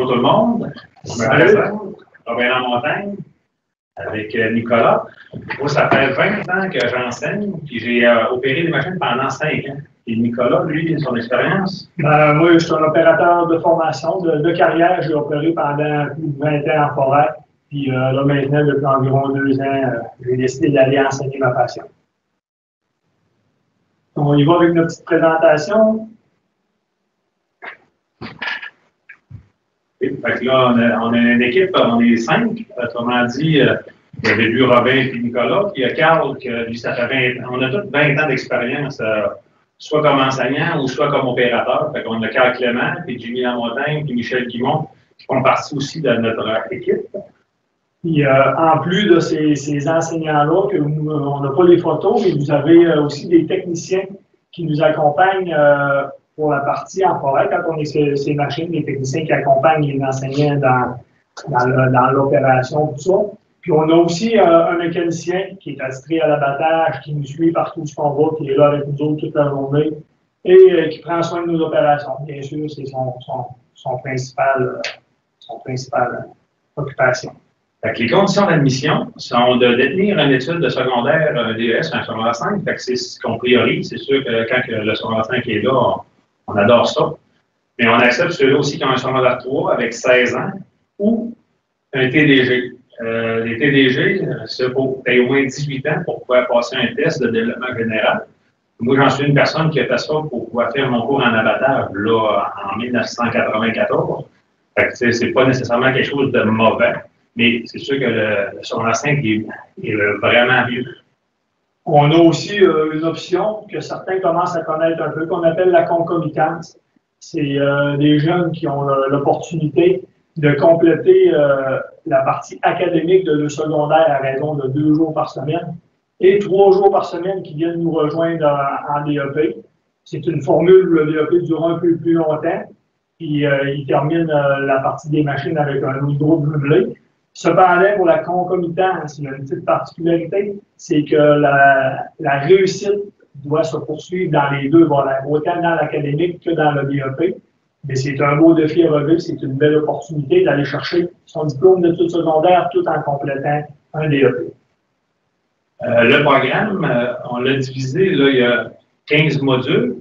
Bonjour tout le monde. Je me présente, Robin Lamontagne, avec Nicolas. Moi, ça fait 20 ans que j'enseigne, puis j'ai opéré des machines pendant 5 ans. Et Nicolas, lui, son expérience? Moi, je suis un opérateur de formation, de carrière. J'ai opéré pendant plus de 20 ans en forêt. Puis là, maintenant, depuis environ 2 ans, j'ai décidé d'aller enseigner ma passion. On y va avec notre petite présentation. Fait que là, on a une équipe, on est 5. Autrement dit, il y avait lui, Robin et Nicolas. Puis il y a Carl, qui lui, ça fait 20 ans. On a tous 20 ans d'expérience, soit comme enseignant ou soit comme opérateur. Fait qu'on a Carl Clément, puis Jimmy Lamontagne, puis Michel Guimont, qui font partie aussi de notre équipe. Puis en plus de ces enseignants-là, que on n'a pas les photos, mais vous avez aussi des techniciens qui nous accompagnent pour la partie en forêt, quand on est sur ces machines, les techniciens qui accompagnent les enseignants dans l'opération, tout ça. Puis on a aussi un mécanicien qui est attitré à l'abattage, qui nous suit partout où on va, qui est là avec nous autres toute la journée et qui prend soin de nos opérations. Bien sûr, c'est son principale occupation. Les conditions d'admission sont de détenir une étude de secondaire, un DES, un secondaire 5. C'est ce qu'on priorise. C'est sûr que quand le secondaire 5 est là, on adore ça. Mais on accepte ceux-là aussi qui ont un secondaire 3 avec 16 ans ou un TDG. Les TDG, c'est pour payer au moins 18 ans pour pouvoir passer un test de développement général. Moi, j'en suis une personne qui a fait ça pour pouvoir faire mon cours en abattage là, en 1994. C'est pas nécessairement quelque chose de mauvais. Mais c'est sûr que le secondaire 5 est vraiment vieux. On a aussi une option que certains commencent à connaître un peu, qu'on appelle la concomitance. C'est des jeunes qui ont l'opportunité de compléter la partie académique de leur secondaire à raison de 2 jours par semaine et 3 jours par semaine qui viennent nous rejoindre en DEP. C'est une formule où le DEP dure un peu plus longtemps, puis il termine la partie des machines avec un autre groupe jumelé. Cependant, pour la concomitance, il y a une petite particularité, c'est que la réussite doit se poursuivre dans les deux volets, autant dans l'académique que dans le DEP. Mais c'est un beau défi à relever, c'est une belle opportunité d'aller chercher son diplôme d'études secondaires tout en complétant un DEP. Le programme, on l'a divisé, là, il y a 15 modules.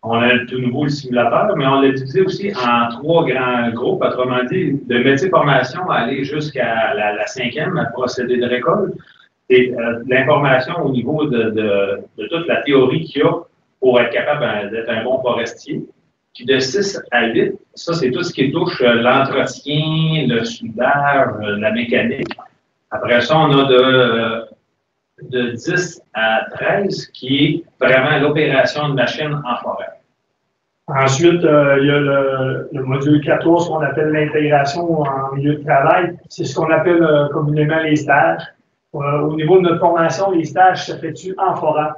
On a tout nouveau le simulateur, mais on l'a divisé aussi en 3 grands groupes, autrement dit, de métier formation à aller jusqu'à la 5e, procédé de récolte, et l'information au niveau de toute la théorie qu'il y a pour être capable d'être un bon forestier. Puis de 6 à 8, ça, c'est tout ce qui touche l'entretien, le soudage, la mécanique. Après ça, on a de 10 à 13 qui est vraiment l'opération de machine en forêt. Ensuite, il y a le module 14 qu'on appelle l'intégration en milieu de travail. C'est ce qu'on appelle communément les stages. Au niveau de notre formation, les stages s'effectuent en forêt.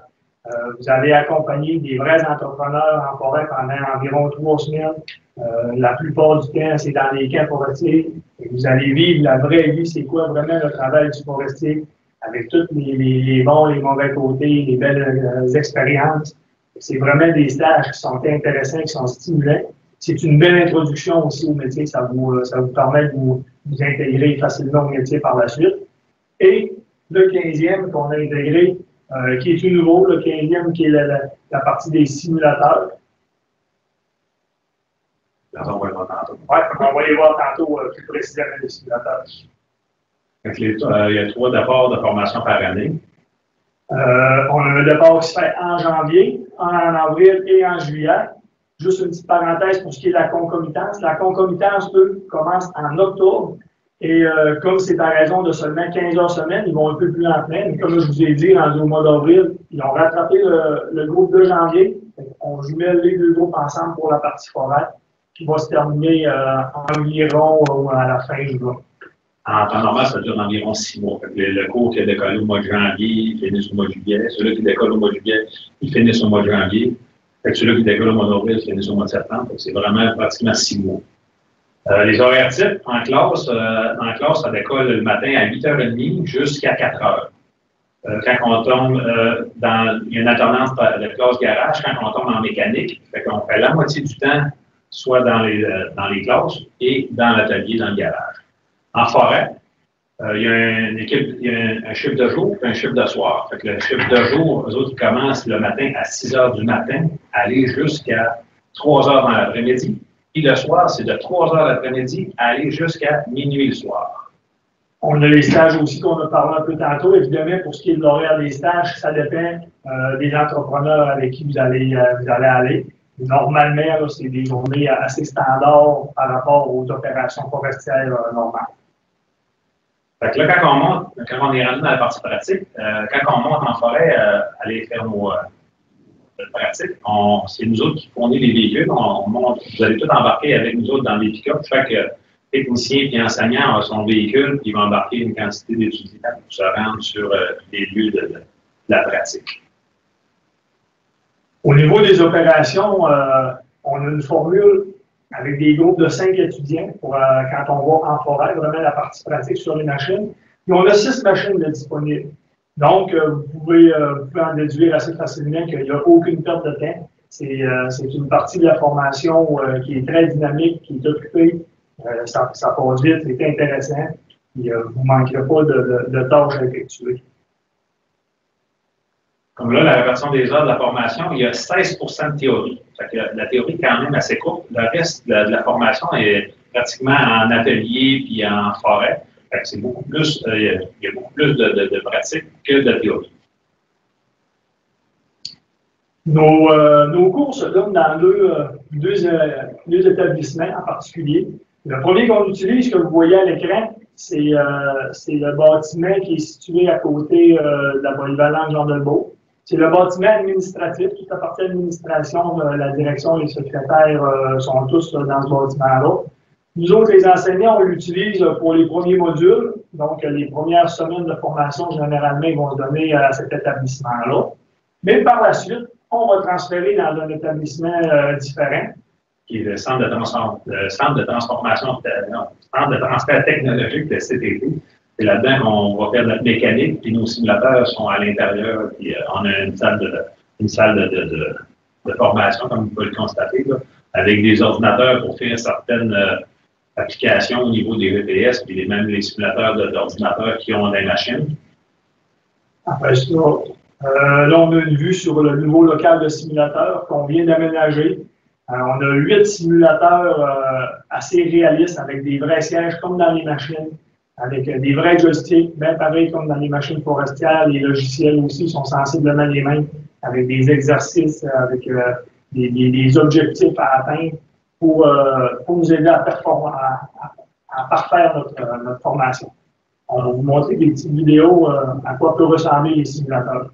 Vous allez accompagner des vrais entrepreneurs en forêt pendant environ 3 semaines. La plupart du temps, c'est dans les camps forestiers. Et vous allez vivre la vraie vie, c'est quoi vraiment le travail du forestier, avec tous les bons, les mauvais côtés, les belles expériences. C'est vraiment des stages qui sont intéressants, qui sont stimulants. C'est une belle introduction aussi au métier. Ça vous permet de vous intégrer facilement au métier par la suite. Et le 15e qu'on a intégré, qui est tout nouveau, le 15e qui est la partie des simulateurs. On va les voir tantôt. Oui, on va les voir tantôt plus précisément les simulateurs. Il y a 3 apports de formation par année. On a un départ qui se fait en janvier, en avril et en juillet. Juste une petite parenthèse pour ce qui est de la concomitance. La concomitance, eux, commence en octobre. Et comme c'est à raison de seulement 15 heures semaine, ils vont un peu plus lentement. Mais comme je vous ai dit, rendu au mois d'avril, ils ont rattrapé le groupe de janvier. On jumelle les 2 groupes ensemble pour la partie forêt, qui va se terminer environ à la fin du mois. En temps normal, ça dure environ 6 mois. Le cours qui a décollé au mois de janvier, il finit au mois de juillet. Ceux-là qui décollent au mois de juillet, ils finissent au mois de janvier. Ceux-là qui décollent au mois d'avril, ils finissent au mois de septembre. C'est vraiment pratiquement 6 mois. Les horaires types, en classe, ça décolle le matin à 8h30 jusqu'à 4h. Quand on tombe il y a une alternance de classe garage, quand on tombe en mécanique, fait qu'on fait la moitié du temps soit dans les classes et dans l'atelier, dans le garage. En forêt, il y a un chiffre de jour et un chiffre de soir. Fait que le chiffre de jour, eux autres, commencent le matin à 6 heures du matin, aller jusqu'à 3 heures dans l'après-midi. Puis le soir, c'est de 3 heures l'après-midi à aller jusqu'à minuit le soir. On a les stages aussi qu'on a parlé un peu tantôt. Évidemment, pour ce qui est de l'horaire des stages, ça dépend des entrepreneurs avec qui vous allez aller. Normalement, c'est des journées assez standards par rapport aux opérations forestières normales. Fait que là, quand on est rendu dans la partie pratique, quand on monte en forêt, aller faire nos pratiques, c'est nous autres qui fournissons les véhicules. Vous allez tous embarquer avec nous autres dans les pick-up. Chaque technicien et enseignant a son véhicule, puis il va embarquer une quantité d'étudiants pour se rendre sur les lieux de la pratique. Au niveau des opérations, on a une formule avec des groupes de 5 étudiants pour quand on va en forêt, vraiment la partie pratique sur les machines. Puis on a 6 machines de disponibles. Donc, vous pouvez en déduire assez facilement qu'il n'y a aucune perte de temps. C'est une partie de la formation qui est très dynamique, qui est occupée. Ça passe vite, c'est intéressant. Et, vous ne manquerez pas de tâches à effectuer. Comme là, la répartition des heures de la formation, il y a 16 de théorie. Fait que la théorie est quand même assez courte. Le reste de la formation est pratiquement en atelier puis en forêt. Fait que c'est beaucoup plus, il y a beaucoup plus de pratique que de théorie. Nos cours se donnent dans deux établissements en particulier. Le premier qu'on utilise, que vous voyez à l'écran, c'est le bâtiment qui est situé à côté de la polyvalente Jean Delbault. C'est le bâtiment administratif, toute la partie administration, la direction, les secrétaires sont tous dans ce bâtiment-là. Nous autres, les enseignants, on l'utilise pour les premiers modules. Donc, les premières semaines de formation, généralement, ils vont se donner à cet établissement-là. Mais par la suite, on va transférer dans un établissement différent. Qui est le centre de transformation, centre de transfert technologique de CTT. C'est là-dedans qu'on va faire notre mécanique, puis nos simulateurs sont à l'intérieur, puis on a une salle de formation, comme vous pouvez le constater, là, avec des ordinateurs pour faire certaines applications au niveau des VPS, puis même les simulateurs d'ordinateurs qui ont des machines. Après ça, là, on a une vue sur le nouveau local de simulateurs qu'on vient d'aménager. On a 8 simulateurs assez réalistes avec des vrais sièges comme dans les machines, avec des vrais joysticks, bien pareil comme dans les machines forestières. Les logiciels aussi sont sensiblement les mêmes, avec des exercices, avec des objectifs à atteindre pour nous aider à parfaire notre formation. On va vous montrer des petites vidéos à quoi peuvent ressembler les simulateurs.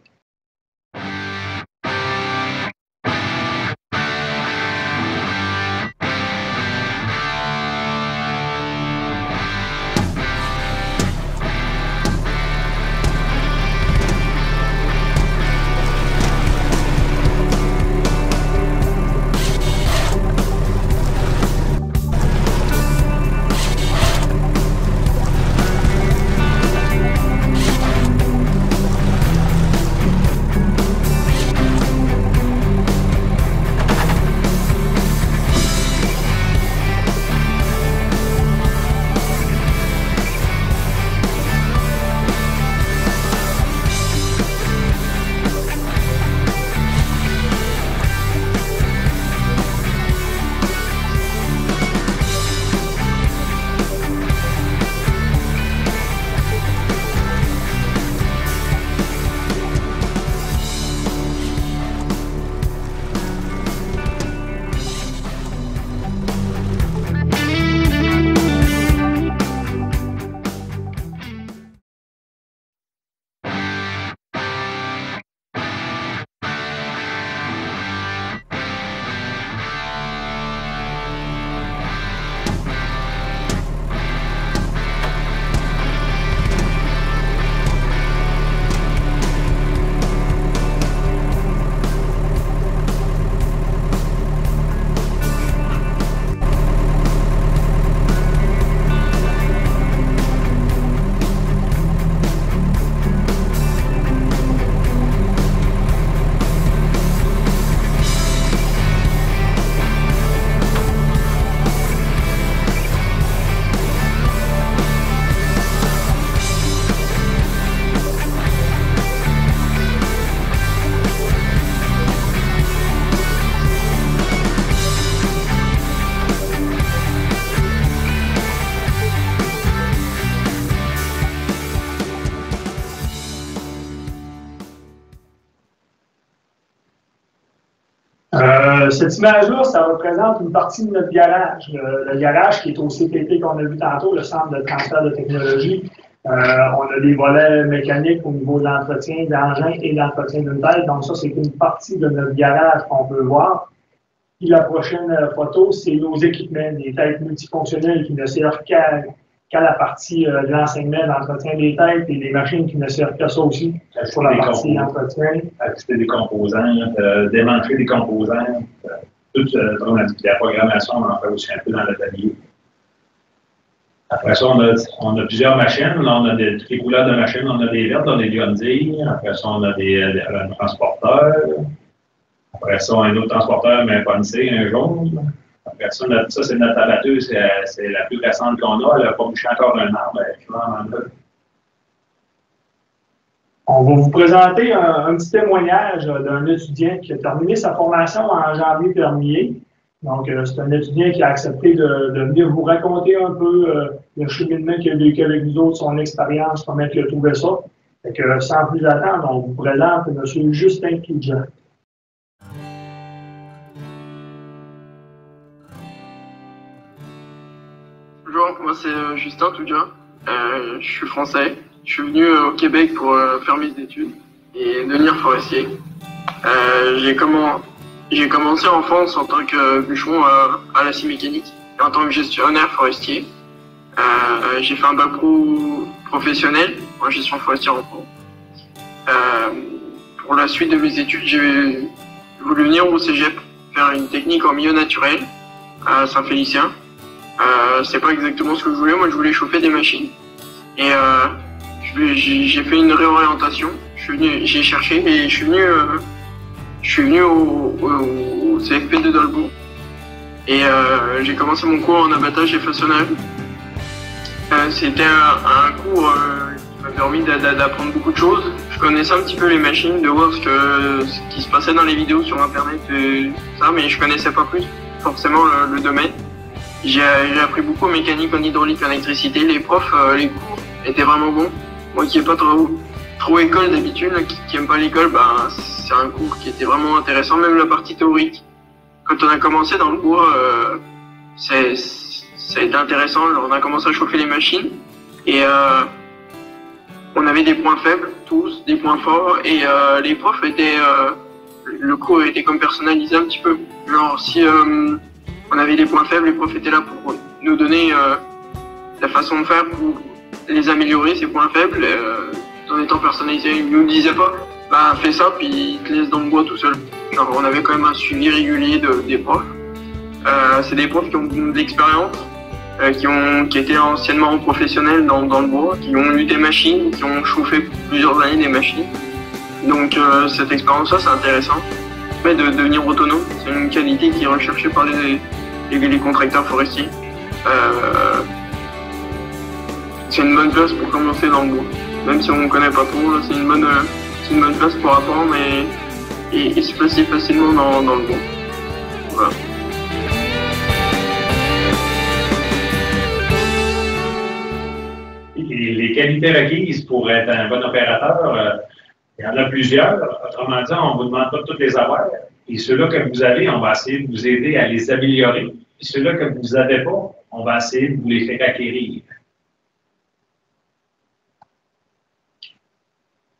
Cette image-là, ça représente une partie de notre garage. Le garage qui est au CTT qu'on a vu tantôt, le Centre de transfert de technologie. On a des volets mécaniques au niveau de l'entretien d'engin et de l'entretien d'une tête. Donc ça, c'est une partie de notre garage qu'on peut voir. Puis la prochaine photo, c'est nos équipements, des têtes multifonctionnelles qui ne servent qu'à la partie de l'enseignement, l'entretien des têtes et des machines qui ne servent qu'à ça aussi pour la partie d'entretien. Ajuster des composants, démanteler des composants, toute la programmation, on en fait aussi un peu dans l'atelier. Après ça, on a plusieurs machines. Là, on a toutes les couleurs de machines. On a des vertes, on a des Hyundai. Après ça, on a un transporteur. Après ça, un autre transporteur, mais pas un jaune. Après ça, c'est notre abatteuse. C'est la plus récente qu'on a. Elle n'a pas bouché encore un arbre. On va vous présenter un petit témoignage d'un étudiant qui a terminé sa formation en janvier dernier. Donc, c'est un étudiant qui a accepté de venir vous raconter un peu le cheminement qu'il a vécu avec nous autres, son expérience, comment il a trouvé ça. Fait que, sans plus attendre, on vous présente M. Justin Toudjan. Bonjour, moi c'est Justin Toudjan. Je suis français. Je suis venu au Québec pour faire mes études et devenir forestier. J'ai commencé en France en tant que bûcheron à la scie mécanique et en tant que gestionnaire forestier. J'ai fait un bac pro professionnel en gestion forestière en France. Pour la suite de mes études, j'ai voulu venir au cégep faire une technique en milieu naturel à Saint-Félicien. C'est pas exactement ce que je voulais, moi je voulais chauffer des machines. Et j'ai fait une réorientation, j'ai cherché et je suis venu au CFP de Dolbeau et j'ai commencé mon cours en abattage et façonnage. C'était un cours qui m'a permis d'apprendre beaucoup de choses. Je connaissais un petit peu les machines, de voir ce qui se passait dans les vidéos sur internet et ça, mais je connaissais pas plus forcément le domaine. J'ai appris beaucoup en mécanique, en hydraulique, en électricité. Les profs, les cours étaient vraiment bons. Moi qui n'ai pas trop école d'habitude, qui n'aime pas l'école, bah, c'est un cours qui était vraiment intéressant, même la partie théorique. Quand on a commencé dans le cours, ça a été intéressant. On a commencé à chauffer les machines et on avait des points faibles, tous, des points forts, et les profs étaient... le cours était comme personnalisé un petit peu. Genre, si on avait des points faibles, les profs étaient là pour nous donner la façon de faire pour les améliorer, ces points faibles, en étant personnalisés. Ils nous disaient pas, bah fais ça, puis ils te laissent dans le bois tout seul. Genre, on avait quand même un suivi régulier des profs. C'est des profs qui ont de l'expérience, qui étaient anciennement professionnels dans le bois, qui ont eu des machines, qui ont chauffé plusieurs années des machines. Donc cette expérience-là, c'est intéressant. Mais de devenir autonome, c'est une qualité qui est recherchée par les contracteurs forestiers. C'est une bonne place pour commencer dans le bois. Même si on ne connaît pas trop, c'est une bonne place pour apprendre et se placer facilement dans le bois. Voilà. Les qualités requises pour être un bon opérateur, il y en a plusieurs. Autrement dit, on ne vous demande pas de toutes les avoir. Et ceux-là que vous avez, on va essayer de vous aider à les améliorer. Et ceux-là que vous n'avez pas, on va essayer de vous les faire acquérir.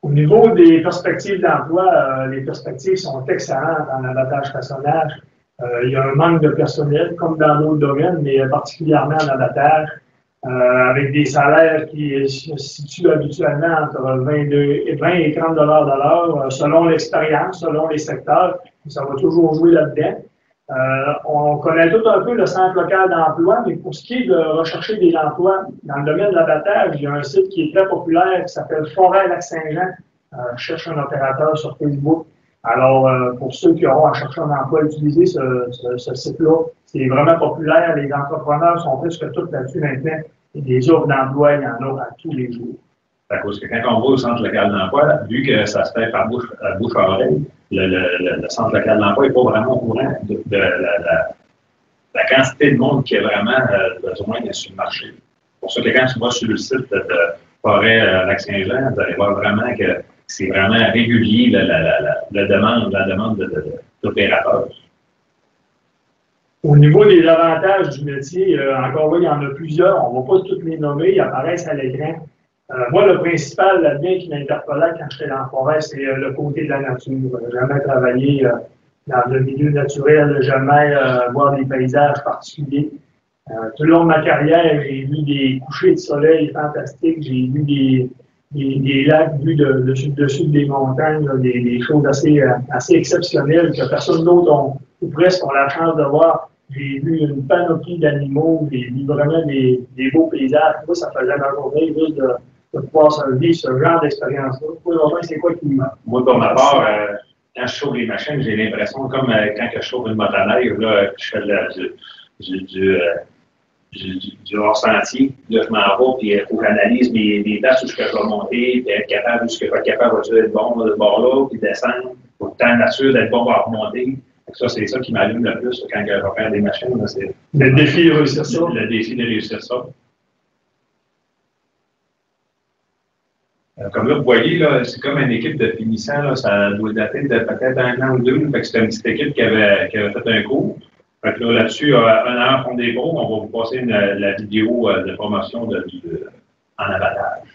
Au niveau des perspectives d'emploi, les perspectives sont excellentes en abattage-façonnage. Il y a un manque de personnel, comme dans d'autres domaines, mais particulièrement en abattage, avec des salaires qui se situent habituellement entre 20 et 30 $ de l'heure, selon l'expérience, selon les secteurs. Ça va toujours jouer là-dedans. On connaît tout un peu le centre local d'emploi, mais pour ce qui est de rechercher des emplois dans le domaine de l'abattage, il y a un site qui est très populaire qui s'appelle Forêt-Lac-Saint-Jean. Je cherche un opérateur sur Facebook. Alors, pour ceux qui auront à chercher un emploi, utilisez ce site-là. C'est vraiment populaire. Les entrepreneurs sont plus que tous là-dessus maintenant. Et des offres d'emploi, il y en a à tous les jours. À cause que quand on va au centre local d'emploi, vu que ça se fait par bouche à oreille, le centre local d'emploi n'est pas vraiment au courant de la quantité de monde qui a vraiment besoin sur le marché. Pour ça que quand tu vas sur le site de Forêt-Lac-Saint-Jean, vous allez voir vraiment que c'est vraiment régulier la demande d'opérateurs. Au niveau des avantages du métier, encore là, il y en a plusieurs. On ne va pas toutes les nommer, ils apparaissent à l'écran. Moi, le principal là-dedans qui m'interpellait quand j'étais dans la forêt, c'est le côté de la nature. Je n'ai jamais travaillé dans le milieu naturel, jamais voir des paysages particuliers. Tout le long de ma carrière, j'ai vu des couchers de soleil fantastiques, j'ai vu des lacs vus dessus des montagnes, des choses assez exceptionnelles que personne d'autre ou presque ont la chance de voir. J'ai vu une panoplie d'animaux, j'ai vu vraiment des beaux paysages. Moi, ça faisait ma journée juste de pouvoir se vivre ce genre d'expérience-là. C'est quoi qui m'a. Moi, pour ma part, quand je chauffe les machines, j'ai l'impression, comme quand je chauffe une motoneige, là, je fais du hors-sentier. Là, je m'en vais, puis il faut que j'analyse mes places où je vais monter, puis être capable, où je vais être capable d'être bon de ce bord-là, puis descendre, pour le temps nature d'être bon pour remonter. Ça, c'est ça qui m'allume le plus quand je vais faire des machines. Là, c'est le défi de réussir ça. Le défi de réussir ça. Comme là, vous voyez, c'est comme une équipe de finissants. Là, ça doit dater de peut-être 1 an ou 2. C'était une petite équipe qui avait fait un cours. Fait que là-dessus, un an fond des pros, on va vous passer la vidéo de promotion en abattage.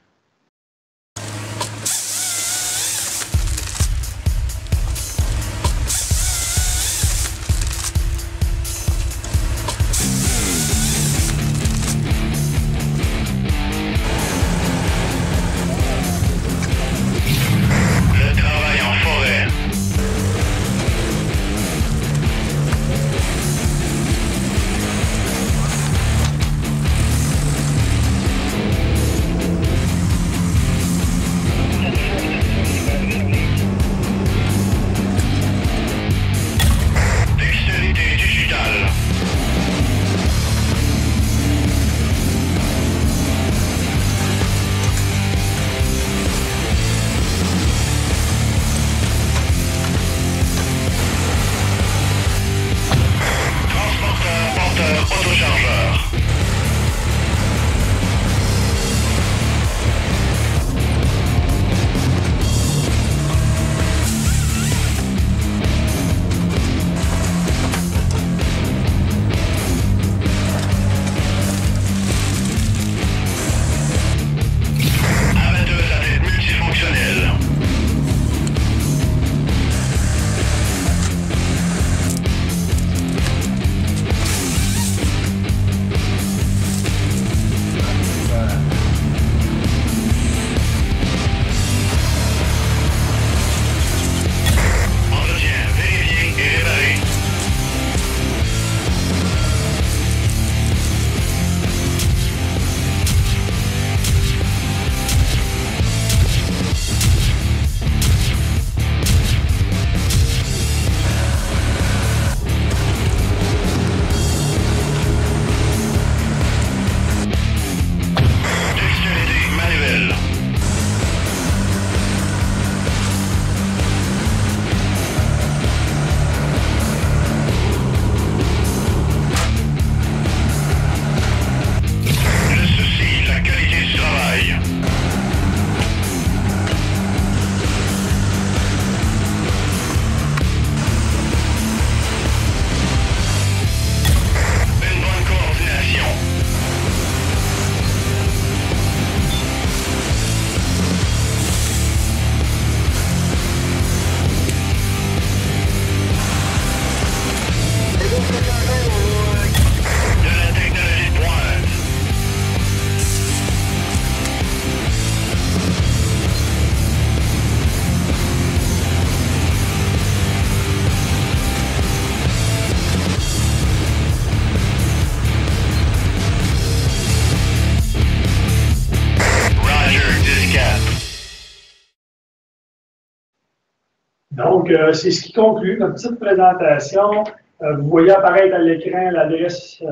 Donc, c'est ce qui conclut notre petite présentation. Vous voyez apparaître à l'écran l'adresse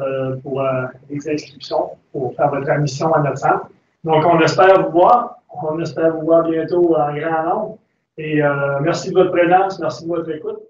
pour les inscriptions pour faire votre admission à notre centre. Donc, on espère vous voir. On espère vous voir bientôt en grand nombre. Et merci de votre présence, merci de votre écoute.